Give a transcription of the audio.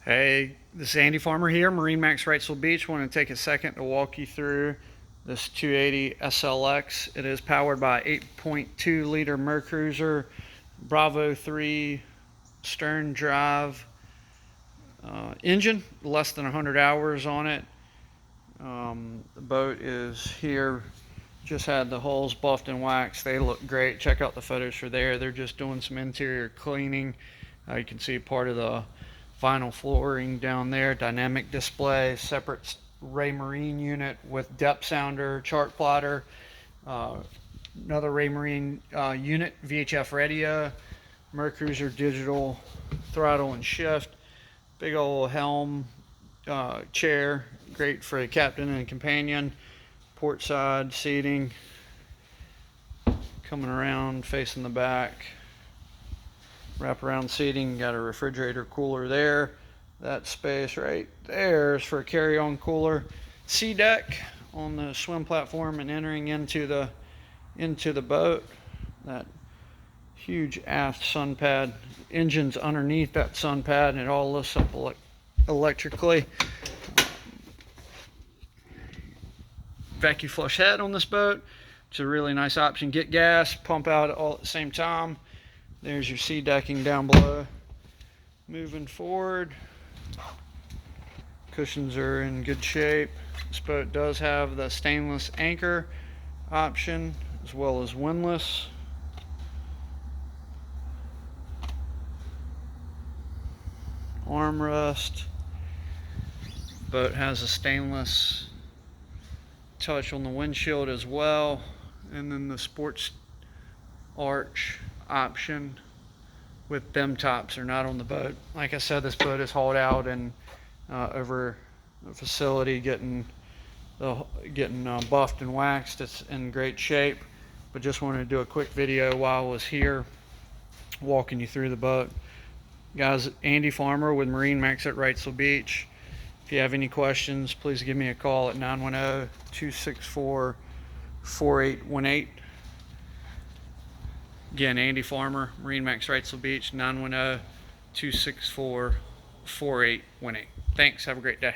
Hey, this is Andy Farmer here, MarineMax Wrightsville Beach. I want to take a second to walk you through this 280 SLX. It is powered by 8.2 liter Mercruiser, Bravo 3 stern drive engine, less than 100 hours on it. The boat is here, just had the hulls buffed and waxed. They look great. Check out the photos for there. They're just doing some interior cleaning. You can see part of the vinyl flooring down there, dynamic display, separate Raymarine unit with depth sounder, chart plotter, another Raymarine unit, VHF radio, Mercruiser digital throttle and shift, big old helm, chair, great for a captain and a companion, port side seating, coming around facing the back. Wraparound seating, got a refrigerator cooler there. That space right there is for a carry-on cooler. Sea deck on the swim platform and entering into the boat. That huge aft sun pad. Engine's underneath that sun pad, and it all lifts up electrically. Vacuum flush head on this boat. It's a really nice option. Get gas, pump out all at the same time. There's your sea decking down below. Moving forward, cushions are in good shape. This boat does have the stainless anchor option as well as windlass. Armrest. Boat has a stainless touch on the windshield as well, and then the sports arch option with bim tops are not on the boat. Like I said, this boat is hauled out and over a facility getting buffed and waxed. It's in great shape, but just wanted to do a quick video while I was here walking you through the boat. Guys, Andy Farmer with MarineMax at Wrightsville Beach. If you have any questions, please give me a call at 910-264-4818. Again, Andy Farmer, MarineMax Wrightsville Beach, 910-264-4818. Thanks. Have a great day.